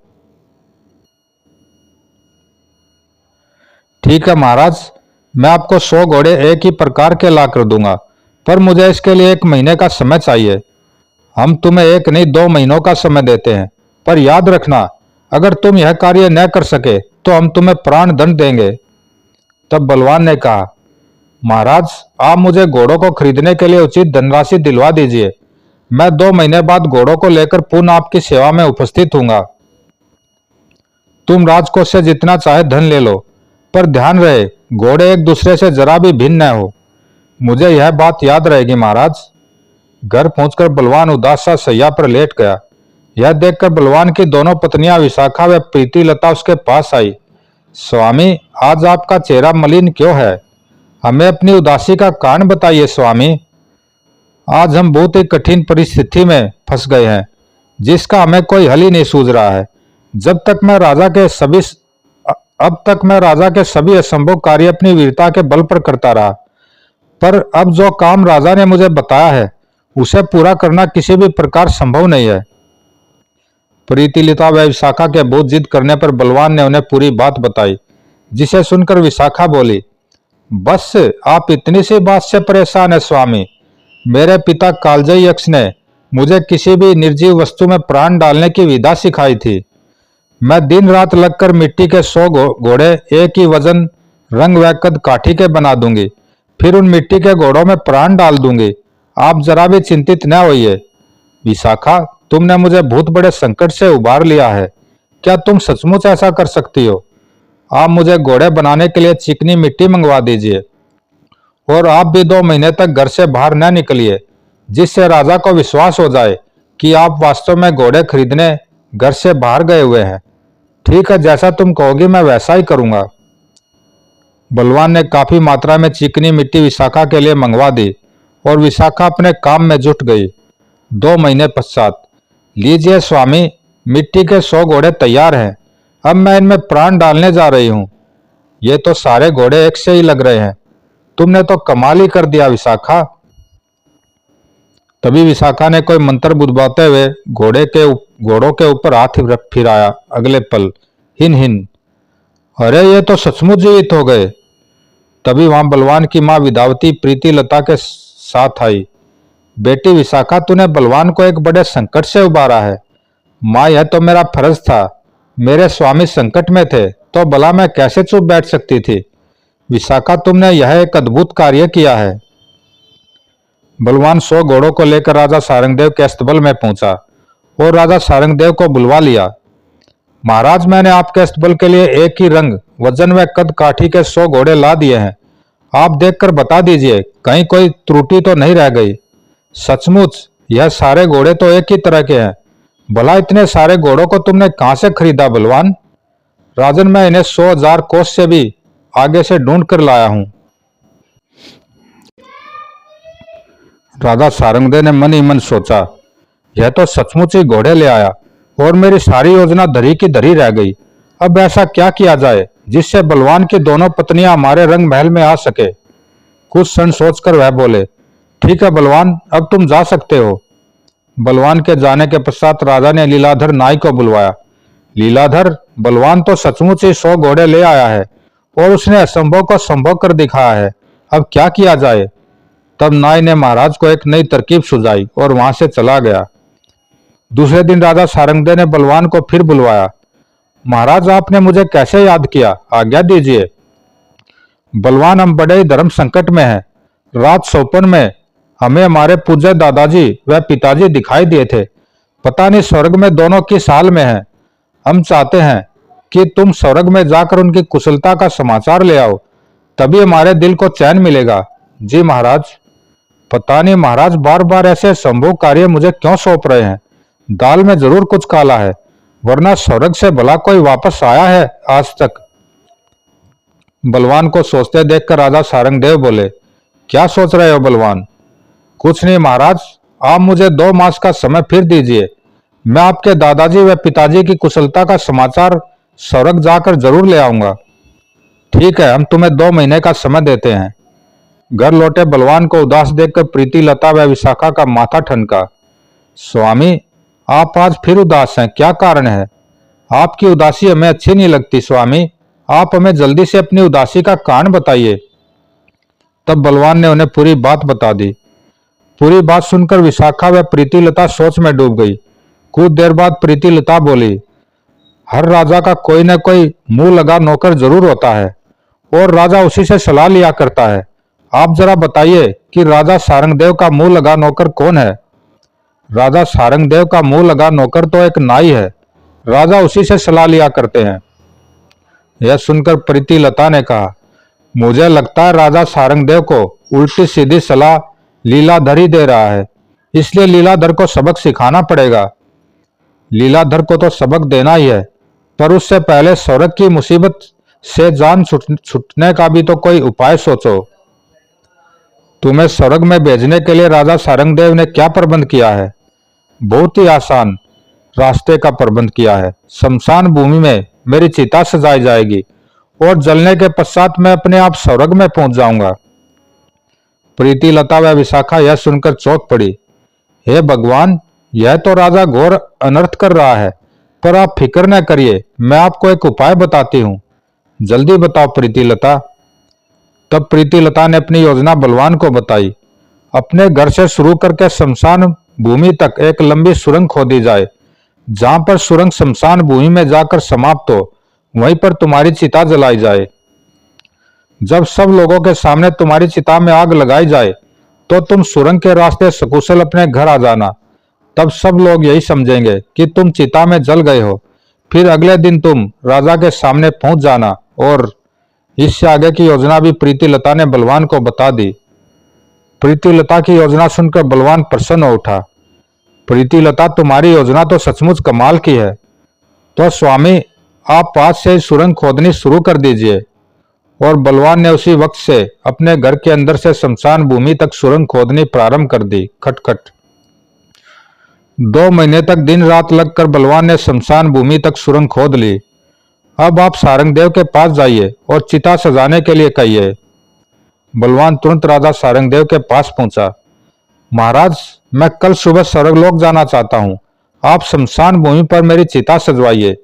A: ठीक है महाराज, मैं आपको 100 घोड़े एक ही प्रकार के ला कर दूंगा, पर मुझे इसके लिए 1 महीने का समय चाहिए। हम तुम्हें 1 नहीं 2 महीनों का समय देते हैं, पर याद रखना, अगर तुम यह कार्य न कर सके तो हम तुम्हें प्राण दंड देंगे। तब बलवान ने कहा, महाराज, आप मुझे घोड़ों को खरीदने के लिए उचित धनराशि दिलवा दीजिए। मैं 2 महीने बाद घोड़ों को लेकर पुनः आपकी सेवा में उपस्थित हूंगा। तुम राजकोष से जितना चाहे धन ले लो, पर ध्यान रहे घोड़े एक दूसरे से जरा भी भिन्न न हो। मुझे यह बात याद रहेगी महाराज। घर पहुंचकर बलवान उदास सा शैया पर लेट गया। यह देखकर बलवान की दोनों पत्नियां विशाखा व प्रीति लता उसके पास आई। स्वामी, आज आपका चेहरा मलिन क्यों है? हमें अपनी उदासी का कारण बताइए स्वामी। आज हम बहुत ही कठिन परिस्थिति में फंस गए हैं, जिसका हमें कोई हल ही नहीं सूझ रहा है। जब तक मैं राजा के सभी अब तक मैं राजा के सभी असंभव कार्य अपनी वीरता के बल पर करता रहा, पर अब जो काम राजा ने मुझे बताया है उसे पूरा करना किसी भी प्रकार संभव नहीं है। प्रीति लता व विशाखा के बहुत जिद करने पर बलवान ने उन्हें पूरी बात बताई, जिसे सुनकर विशाखा बोली, बस आप इतनी सी बात से परेशान है स्वामी। मेरे पिता कालजयी यक्ष ने मुझे किसी भी निर्जीव वस्तु में प्राण डालने की विधा सिखाई थी। मैं दिन रात लगकर मिट्टी के 100 घोड़े एक ही वजन, रंग व कद काठी के बना दूंगी, फिर उन मिट्टी के घोड़ों में प्राण डाल दूंगी। आप जरा भी चिंतित न होइए। विशाखा, तुमने मुझे बहुत बड़े संकट से उबार लिया है। क्या तुम सचमुच ऐसा कर सकती हो? आप मुझे घोड़े बनाने के लिए चिकनी मिट्टी मंगवा दीजिए और आप भी 2 महीने तक घर से बाहर न निकलिए, जिससे राजा को विश्वास हो जाए कि आप वास्तव में घोड़े खरीदने घर से बाहर गए हुए हैं। ठीक है, जैसा तुम कहोगी मैं वैसा ही करूंगा। बलवान ने काफी मात्रा में चिकनी मिट्टी विशाखा के लिए मंगवा दी और विशाखा अपने काम में जुट गई। 2 महीने पश्चात, लीजिए स्वामी, मिट्टी के 100 घोड़े तैयार हैं। अब मैं इनमें प्राण डालने जा रही हूँ। ये तो सारे घोड़े एक से ही लग रहे हैं। तुमने तो कमाल ही कर दिया विशाखा। तभी विशाखा ने कोई मंत्र बुदवाते हुए घोड़ों के ऊपर हाथ फिराया। अगले पल हिन हिन, अरे ये तो सचमुच जीवित हो गए। तभी वहां बलवान की मां विद्यावती प्रीति लता के साथ आई। बेटी विशाखा, तूने बलवान को एक बड़े संकट से उबारा है। मां, यह तो मेरा फर्ज था। मेरे स्वामी संकट में थे तो भला मैं कैसे चुप बैठ सकती थी। विशाखा, तुमने यह एक अद्भुत कार्य किया है। बलवान 100 घोड़ों को लेकर राजा सारंगदेव के अस्तबल में पहुंचा और राजा सारंगदेव को बुलवा लिया। महाराज, मैंने आपके अस्तबल के लिए एक ही रंग, वजन व कद काठी के 100 घोड़े ला दिए हैं। आप देखकर बता दीजिए कहीं कोई त्रुटि तो नहीं रह गई। सचमुच यह सारे घोड़े तो एक ही तरह के हैं। भला इतने सारे घोड़ों को तुमने कहां से खरीदा बलवान? राजन, मैं इन्हें 100,000 कोस से भी आगे से ढूंढ कर लाया हूं। राजा सारंगदेव ने मन ही मन सोचा, यह तो सचमुच ही घोड़े ले आया और मेरी सारी योजना धरी की धरी रह गई। अब ऐसा क्या किया जाए जिससे बलवान की दोनों पत्नियां हमारे रंग महल में आ सके। कुछ क्षण सोचकर वह बोले, ठीक है बलवान, अब तुम जा सकते हो। बलवान के जाने के पश्चात राजा ने लीलाधर नाई को बुलवाया। लीलाधर, बलवान तो सचमुच ही 100 घोड़े ले आया है और उसने असंभव को संभव कर दिखाया है। अब क्या किया जाए? तब नाई ने महाराज को एक नई तरकीब सुझाई और वहां से चला गया। दूसरे दिन राजा सारंगदेव ने बलवान को फिर बुलवाया। महाराज, आपने मुझे कैसे याद किया? आज्ञा दीजिए। बलवान, हम बड़े ही धर्म संकट में हैं। रात सौपन में हमें हमारे पूज्य दादाजी व पिताजी दिखाई दिए थे। पता नहीं स्वर्ग में दोनों किस हाल में हैं। हम चाहते हैं कि तुम स्वर्ग में जाकर उनकी कुशलता का समाचार ले आओ, तभी हमारे दिल को चैन मिलेगा। जी महाराज। पता नहीं महाराज बार बार ऐसे संभव कार्य मुझे क्यों सौंप रहे हैं। दाल में जरूर कुछ काला है, वरना स्वर्ग से भला कोई वापस आया है आज तक। बलवान को सोचते देखकर राजा सारंगदेव बोले, क्या सोच रहे हो बलवान? कुछ नहीं महाराज, आप मुझे 2 मास का समय फिर दीजिए। मैं आपके दादाजी व पिताजी की कुशलता का समाचार स्वर्ग जाकर जरूर ले आऊंगा। ठीक है, हम तुम्हें 2 महीने का समय देते हैं। घर लौटे बलवान को उदास देखकर प्रीति लता व विशाखा का माथा ठनका। स्वामी, आप आज फिर उदास हैं, क्या कारण है? आपकी उदासी हमें अच्छी नहीं लगती स्वामी। आप हमें जल्दी से अपनी उदासी का कारण बताइए। तब बलवान ने उन्हें पूरी बात बता दी। पूरी बात सुनकर विशाखा व प्रीति लता सोच में डूब गई। कुछ देर बाद प्रीति लता बोली, हर राजा का कोई न कोई मुंह लगा नौकर जरूर होता है और राजा उसी से सलाह लिया करता है। आप जरा बताइए कि राजा सारंगदेव का मुंह लगा नौकर कौन है? राजा सारंगदेव का मुंह लगा नौकर तो एक नाई है। राजा उसी से सलाह लिया करते हैं। यह सुनकर प्रीति लता ने कहा, मुझे लगता है राजा सारंगदेव को उल्टी सीधी सलाह लीलाधर ही दे रहा है, इसलिए लीलाधर को सबक सिखाना पड़ेगा। लीलाधर को तो सबक देना ही है, पर उससे पहले सौरभ की मुसीबत से जान छूटने का भी तो कोई उपाय सोचो। तुम्हें स्वर्ग में भेजने के लिए राजा सारंगदेव ने क्या प्रबंध किया है? बहुत ही आसान रास्ते का प्रबंध किया है। शमशान भूमि में मेरी चिता सजाई जाएगी और जलने के पश्चात मैं अपने आप स्वर्ग में पहुंच जाऊंगा। प्रीति लता व विशाखा यह सुनकर चौंक पड़ी। हे भगवान, यह तो राजा घोर अनर्थ कर रहा है, पर आप फिक्र न करिए, मैं आपको एक उपाय बताती हूँ। जल्दी बताओ प्रीति लता। तब प्रीति लता ने अपनी योजना बलवान को बताई। अपने घर से शुरू करके शमशान भूमि तक एक लंबी सुरंग खोदी जाए। जहां पर सुरंग शमशान भूमि में जाकर समाप्त हो, वहीं पर तुम्हारी चिता जलाई जाए। जब सब लोगों के सामने तुम्हारी चिता में आग लगाई जाए, तो तुम सुरंग के रास्ते सकुशल अपने घर आ जाना। तब सब लोग यही समझेंगे कि तुम चिता में जल गए हो। फिर अगले दिन तुम राजा के सामने पहुंच जाना। और इससे आगे की योजना भी प्रीति लता ने बलवान को बता दी। प्रीति लता की योजना सुनकर बलवान प्रसन्न हो उठा। प्रीति लता, तुम्हारी योजना तो सचमुच कमाल की है। तो स्वामी, आप आज से ही सुरंग खोदनी शुरू कर दीजिए। और बलवान ने उसी वक्त से अपने घर के अंदर से शमशान भूमि तक सुरंग खोदनी प्रारंभ कर दी। खटखट। 2 महीने तक दिन रात लगकर बलवान ने शमशान भूमि तक सुरंग खोद ली। अब आप सारंगदेव के पास जाइए और चिता सजाने के लिए कहिए। बलवान तुरंत राजा सारंगदेव के पास पहुंचा। महाराज, मैं कल सुबह स्वर्गलोक जाना चाहता हूं। आप शमशान भूमि पर मेरी चिता सजवाइए।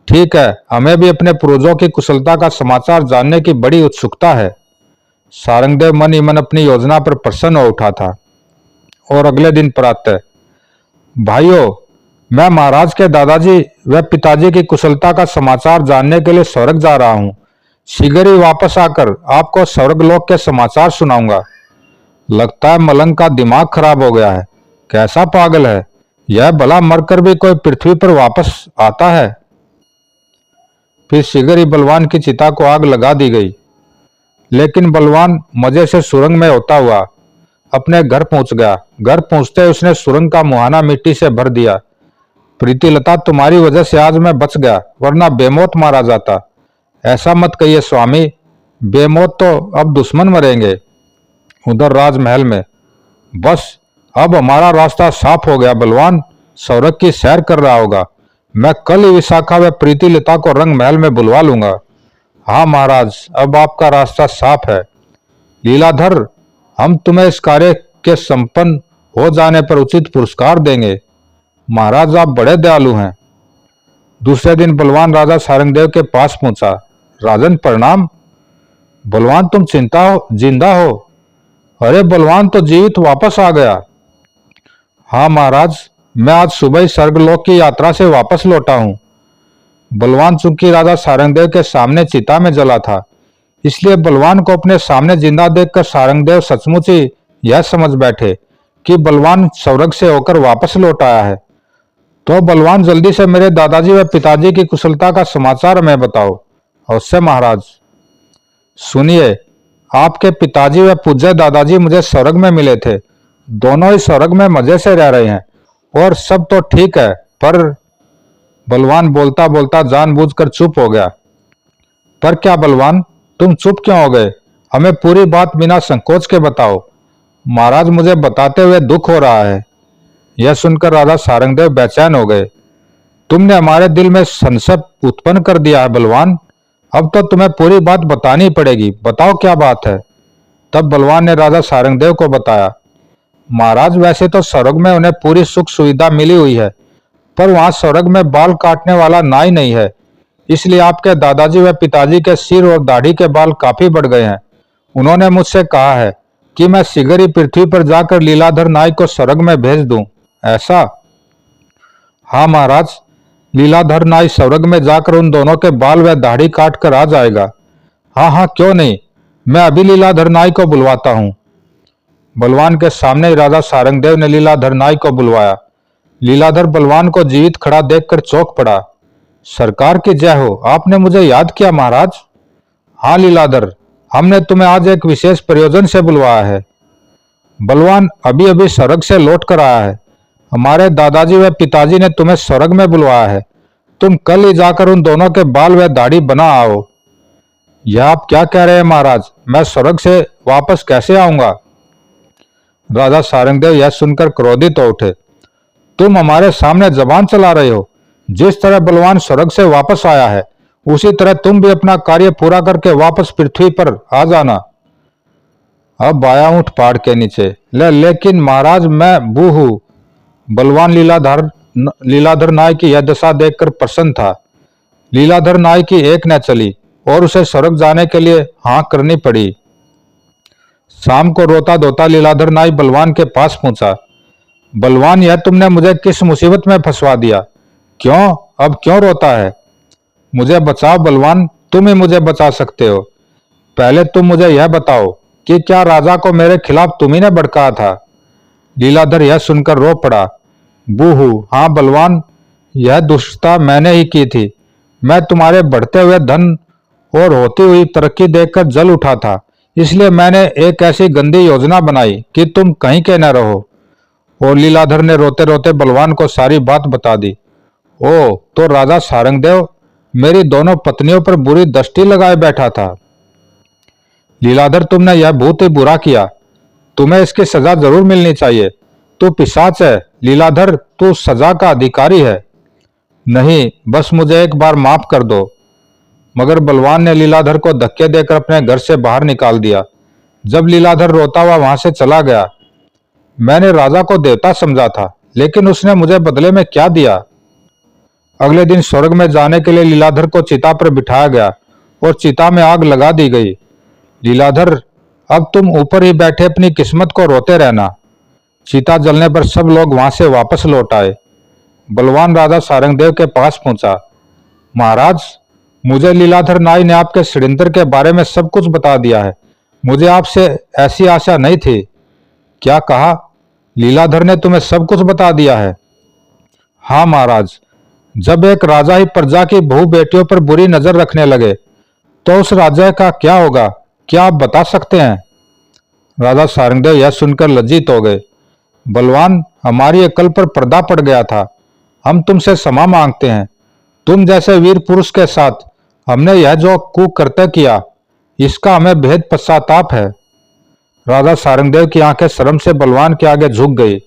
A: ठीक है, हमें भी अपने पूर्वजों की कुशलता का समाचार जानने की बड़ी उत्सुकता है। सारंगदेव मन ही मन अपनी योजना पर प्रसन्न हो उठा था। और अगले दिन प्रातः, भाइयों, मैं महाराज के दादाजी व पिताजी की कुशलता का समाचार जानने के लिए स्वर्ग जा रहा हूँ। शीघ्र ही वापस आकर आपको स्वर्गलोक के समाचार सुनाऊंगा। लगता है मलंग का दिमाग खराब हो गया है। कैसा पागल है यह, भला मरकर भी कोई पृथ्वी पर वापस आता है। फिर शीघ्र ही बलवान की चिता को आग लगा दी गई। लेकिन बलवान मजे से सुरंग में होता हुआ अपने घर पहुंच गया। घर पहुंचते उसने सुरंग का मुहाना मिट्टी से भर दिया। प्रीति लता, तुम्हारी वजह से आज मैं बच गया, वरना बेमौत मारा जाता। ऐसा मत कहिए स्वामी, बेमौत तो अब दुश्मन मरेंगे उधर राजमहल में। बस अब हमारा रास्ता साफ हो गया। बलवान स्वर्ग की सैर कर रहा होगा। मैं कल ही विशाखा व प्रीति लता को रंग महल में बुलवा लूंगा। हाँ महाराज, अब आपका रास्ता साफ है। लीलाधर, हम तुम्हें इस कार्य के संपन्न हो जाने पर उचित पुरस्कार देंगे। महाराज, आप बड़े दयालु हैं। दूसरे दिन बलवान राजा सारंगदेव के पास पहुंचा। राजन प्रणाम। बलवान, तुम जिंदा हो? अरे बलवान तो जीवित वापस आ गया। हाँ महाराज, मैं आज सुबह ही स्वर्गलोक की यात्रा से वापस लौटा हूँ। बलवान चूंकि राजा सारंगदेव के सामने चिता में जला था, इसलिए बलवान को अपने सामने जिंदा देखकर सारंगदेव सचमुच ही यह समझ बैठे कि बलवान स्वर्ग से होकर वापस लौट आया है। तो बलवान, जल्दी से मेरे दादाजी व पिताजी की कुशलता का समाचार हमें बताओ। अवश्य महाराज। सुनिए, आपके पिताजी व पूज्य दादाजी मुझे स्वर्ग में मिले थे। दोनों ही स्वर्ग में मजे से रह रहे हैं और सब तो ठीक है, पर बलवान बोलता बोलता जानबूझकर चुप हो गया। पर क्या बलवान, तुम चुप क्यों हो गए? हमें पूरी बात बिना संकोच के बताओ। महाराज, मुझे बताते हुए दुख हो रहा है। यह सुनकर राजा सारंगदेव बेचैन हो गए। तुमने हमारे दिल में संशय उत्पन्न कर दिया है बलवान। अब तो तुम्हें पूरी बात बतानी पड़ेगी। बताओ क्या बात है। तब बलवान ने राजा सारंगदेव को बताया। महाराज, वैसे तो स्वर्ग में उन्हें पूरी सुख सुविधा मिली हुई है, पर वहां स्वर्ग में बाल काटने वाला नाई नहीं है। इसलिए आपके दादाजी व पिताजी के सिर और दाढ़ी के बाल काफी बढ़ गए हैं। उन्होंने मुझसे कहा है कि मैं शीघ्र ही पृथ्वी पर जाकर लीलाधर नाई को स्वर्ग में भेज दूं। ऐसा? हाँ महाराज, लीलाधर नाई स्वर्ग में जाकर उन दोनों के बाल व दाढ़ी काट कर आ जाएगा। हाँ हाँ, क्यों नहीं, मैं अभी लीलाधर नाई को बुलवाता हूँ। बलवान के सामने ही राजा सारंगदेव ने लीलाधर नाई को बुलवाया। लीलाधर बलवान को जीवित खड़ा देखकर चौंक पड़ा। सरकार की जय हो, आपने मुझे याद किया महाराज। हाँ लीलाधर, हमने तुम्हें आज एक विशेष प्रयोजन से बुलवाया है। बलवान अभी अभी स्वर्ग से लौट कर आया है। हमारे दादाजी व पिताजी ने तुम्हें स्वर्ग में बुलवाया है। तुम कल ही जाकर उन दोनों के बाल व दाढ़ी बना आओ। यह आप क्या कह रहे हैं महाराज? मैं स्वर्ग से वापस कैसे आऊंगा? राजा सारंगदेव यह सुनकर क्रोधित हो उठे। तुम हमारे सामने जबान चला रहे हो। जिस तरह बलवान स्वर्ग से वापस आया है, उसी तरह तुम भी अपना कार्य पूरा करके वापस पृथ्वी पर आ जाना। अब आया ऊंट पहाड़ के नीचे। लेकिन महाराज, मैं बू हूं। बलवान लीलाधर नाय की यह दशा देखकर प्रसन्न था। लीलाधर नाय की एक न चली और उसे स्वर्ग जाने के लिए हाँ करनी पड़ी। शाम को रोता धोता लीलाधर नाय बलवान के पास पहुंचा। बलवान, यह तुमने मुझे किस मुसीबत में फंसवा दिया? क्यों, अब क्यों रोता है? मुझे बचाओ बलवान, तुम ही मुझे बचा सकते हो। पहले तुम मुझे यह बताओ कि क्या राजा को मेरे खिलाफ तुम ही ने भड़काया था? लीलाधर यह सुनकर रो पड़ा। बूहू, हाँ बलवान, यह दुष्टता मैंने ही की थी। मैं तुम्हारे बढ़ते हुए धन और होती हुई तरक्की देखकर जल उठा था, इसलिए मैंने एक ऐसी गंदी योजना बनाई कि तुम कहीं के न रहो। और लीलाधर ने रोते रोते बलवान को सारी बात बता दी। ओ, तो राजा सारंगदेव मेरी दोनों पत्नियों पर बुरी दृष्टि लगाए बैठा था। लीलाधर, तुमने यह बहुत ही बुरा किया। तुम्हें इसकी सजा जरूर मिलनी चाहिए। तू पिशाच है। लीलाधर, तू सजा का अधिकारी है। नहीं, बस मुझे एक बार माफ कर दो। मगर बलवान ने लीलाधर को धक्के देकर अपने घर से बाहर निकाल दिया। जब लीलाधर रोता हुआ वहां से चला गया, मैंने राजा को देवता समझा था, लेकिन उसने मुझे बदले में क्या दिया? अगले दिन स्वर्ग में जाने के लिए लीलाधर को चिता पर बिठाया गया और चिता में आग लगा दी गई। लीलाधर, अब तुम ऊपर ही बैठे अपनी किस्मत को रोते रहना। चिता जलने पर सब लोग वहां से वापस लौट आए। बलवान राजा सारंगदेव के पास पहुंचा। महाराज, मुझे लीलाधर नाई ने आपके षड्यंत्र के बारे में सब कुछ बता दिया है। मुझे आपसे ऐसी आशा नहीं थी। क्या कहा? लीलाधर ने तुम्हें सब कुछ बता दिया है? हाँ महाराज, जब एक राजा ही प्रजा की बहु बेटियों पर बुरी नजर रखने लगे तो उस राजा का क्या होगा? क्या आप बता सकते हैं? राजा सारंगदेव यह सुनकर लज्जित हो गए। बलवान, हमारी अकल पर पर्दा पड़ गया था। हम तुमसे क्षमा मांगते हैं। तुम जैसे वीर पुरुष के साथ हमने यह जो कुकृत्य किया, इसका हमें बेहद पश्चाताप है। राजा सारंगदेव की आंखें शर्म से बलवान के आगे झुक गई।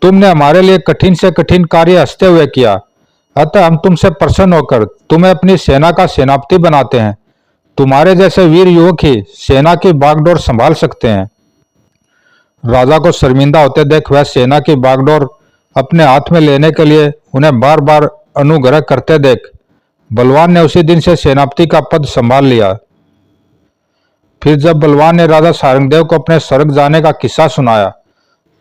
A: तुमने हमारे लिए कठिन से कठिन कार्य हंसते हुए किया, अतः हम तुमसे प्रसन्न होकर तुम्हें अपनी सेना का सेनापति बनाते हैं। तुम्हारे जैसे वीर युवक ही सेना की बागडोर संभाल सकते हैं। राजा को शर्मिंदा होते देख वह सेना की बागडोर अपने हाथ में लेने के लिए उन्हें बार बार अनुग्रह करते देख बलवान ने उसी दिन से सेनापति का पद संभाल लिया। फिर जब बलवान ने राजा सारंगदेव को अपने स्वर्ग जाने का किस्सा सुनाया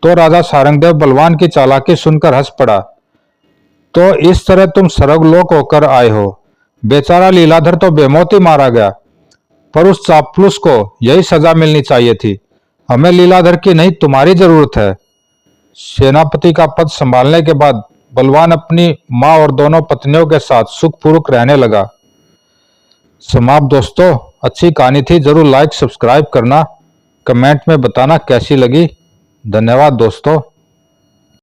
A: तो राजा सारंगदेव बलवान की चालाकी सुनकर हंस पड़ा। तो इस तरह तुम स्वर्गलोक होकर आए हो। बेचारा लीलाधर तो बेमौत ही मारा गया, पर उस चापलूस को यही सजा मिलनी चाहिए थी। हमें लीलाधर की नहीं, तुम्हारी जरूरत है। सेनापति का पद संभालने के बाद बलवान अपनी मां और दोनों पत्नियों के साथ सुखपूर्वक रहने लगा। समाप्त दोस्तों, अच्छी कहानी थी। जरूर लाइक सब्सक्राइब करना, कमेंट में बताना कैसी लगी। धन्यवाद दोस्तों।